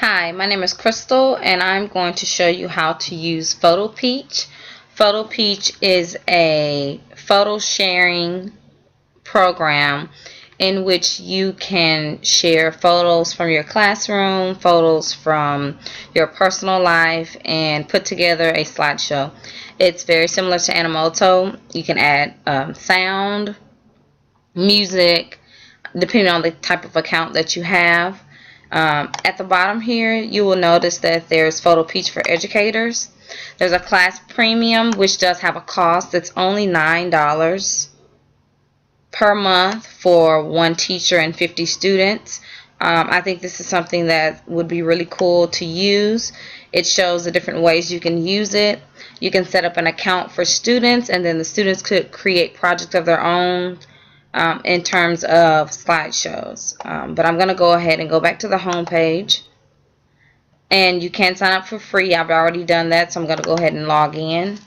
Hi, my name is Crystal and I'm going to show you how to use PhotoPeach. PhotoPeach is a photo sharing program in which you can share photos from your classroom, photos from your personal life, and put together a slideshow. It's very similar to Animoto. You can add sound, music, depending on the type of account that you have. At the bottom here, you will notice that there's PhotoPeach for educators. There's a class premium, which does have a cost. It's only $9 per month for one teacher and 50 students. I think this is something that would be really cool to use. It shows the different ways you can use it. You can set up an account for students, and then the students could create projects of their own in terms of slideshows. But I'm going to go ahead and go back to the home page. And you can sign up for free. I've already done that, so I'm going to go ahead and log in.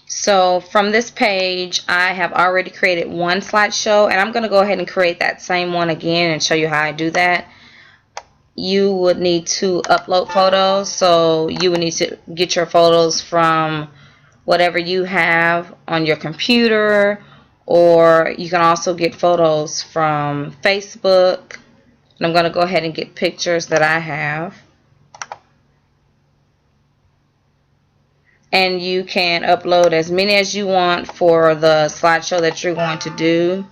So from this page, I have already created one slideshow, and I'm going to go ahead and create that same one again and show you how I do that. You would need to upload photos, so you would need to get your photos from whatever you have on your computer, or you can also get photos from Facebook. And I'm going to go ahead and get pictures that I have. And you can upload as many as you want for the slideshow that you're going to do.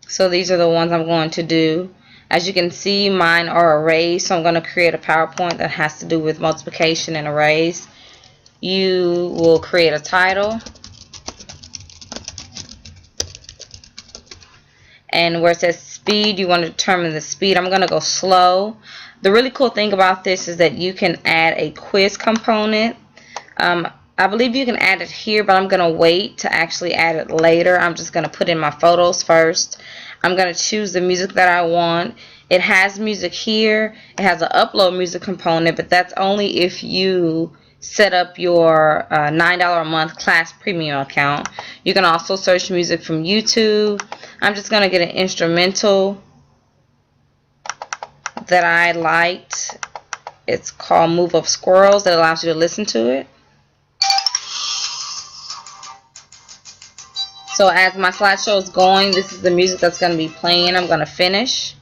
So these are the ones I'm going to do. As you can see, mine are arrays, so I'm going to create a PowerPoint that has to do with multiplication and arrays. You will create a title, and where it says speed, you want to determine the speed. I'm going to go slow. The really cool thing about this is that you can add a quiz component. I believe you can add it here, but I'm going to wait to actually add it later. I'm just going to put in my photos first. I'm going to choose the music that I want. It has music here. It has an upload music component, but that's only if you set up your $9 a month class premium account. You can also search music from YouTube. I'm just going to get an instrumental that I liked. It's called Move Up Squirrels. That allows you to listen to it. So as my slideshow is going, this is the music that's going to be playing. I'm going to finish.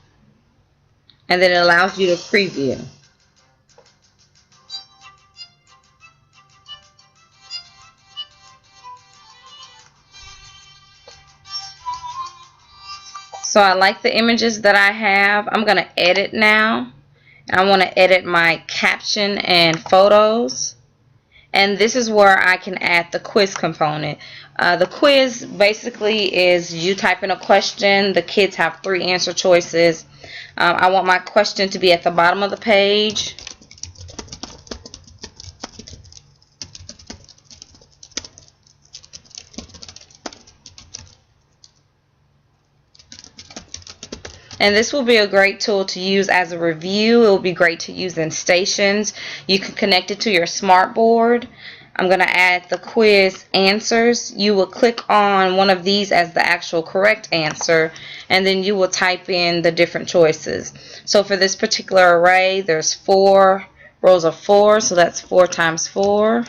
And then it allows you to preview. So I like the images that I have. I'm going to edit now. I want to edit my caption and photos. And this is where I can add the quiz component. The quiz basically is you type in a question. The kids have 3 answer choices. I want my question to be at the bottom of the page. And this will be a great tool to use as a review. It will be great to use in stations. You can connect it to your smart board. I'm going to add the quiz answers. You will click on one of these as the actual correct answer, and then you will type in the different choices. So for this particular array, there's 4 rows of 4, so that's 4 times 4.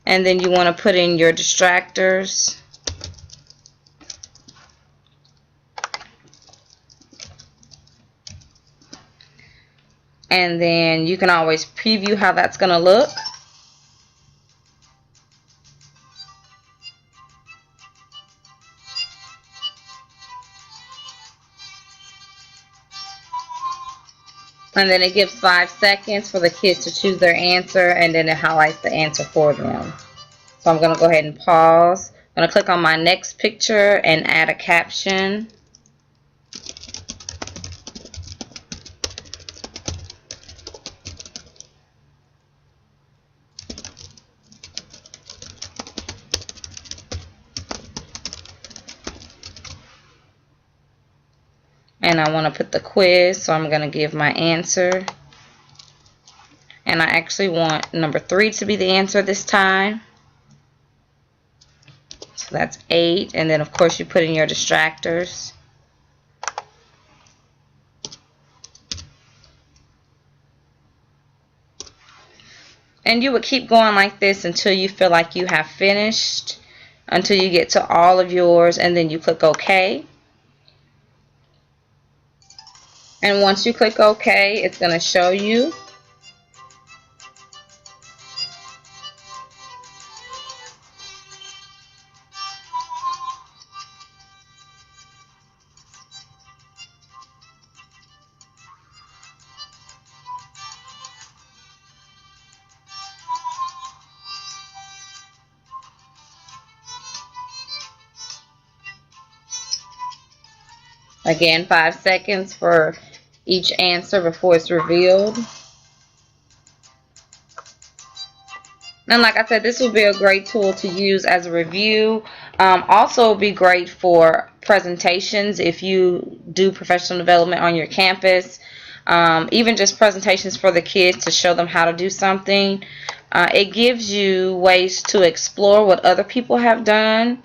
And then you want to put in your distractors. And then you can always preview how that's going to look. And then it gives 5 seconds for the kids to choose their answer, and then it highlights the answer for them. So I'm going to go ahead and pause. I'm going to click on my next picture and add a caption. and I want to put the quiz, so I'm going to give my answer. And I actually want number 3 to be the answer this time. So that's 8. And then, of course, you put in your distractors. And you would keep going like this until you feel like you have finished, until you get to all of yours, and then you click OK. And once you click OK, it's going to show you. Again, 5 seconds for each answer before it's revealed. And like I said, this will be a great tool to use as a review. Also be great for presentations if you do professional development on your campus. Even just presentations for the kids to show them how to do something. It gives you ways to explore what other people have done.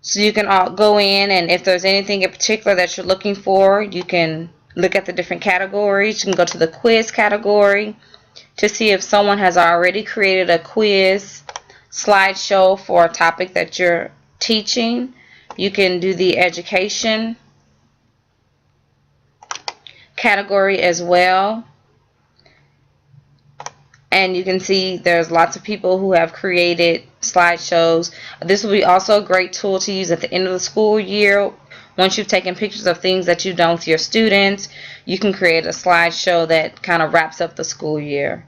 So you can all go in, and if there's anything in particular that you're looking for, you can look at the different categories. You can go to the quiz category to see if someone has already created a quiz slideshow for a topic that you're teaching. You can do the education category as well. And you can see there's lots of people who have created slideshows. This will be also a great tool to use at the end of the school year. Once you've taken pictures of things that you've done with your students, you can create a slideshow that kind of wraps up the school year.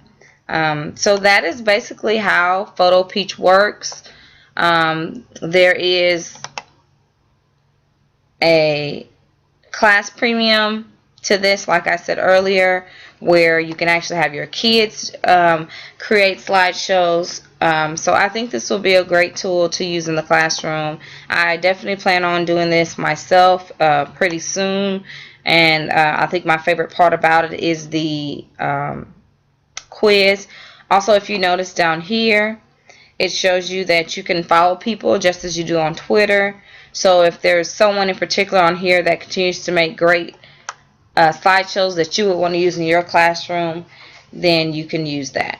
So that is basically how PhotoPeach works. There is a class premium to this, like I said earlier, where you can actually have your kids create slideshows. So I think this will be a great tool to use in the classroom. I definitely plan on doing this myself pretty soon, and I think my favorite part about it is the quiz. Also, if you notice down here, it shows you that you can follow people just as you do on Twitter. So if there's someone in particular on here that continues to make great slideshows that you would want to use in your classroom, then you can use that.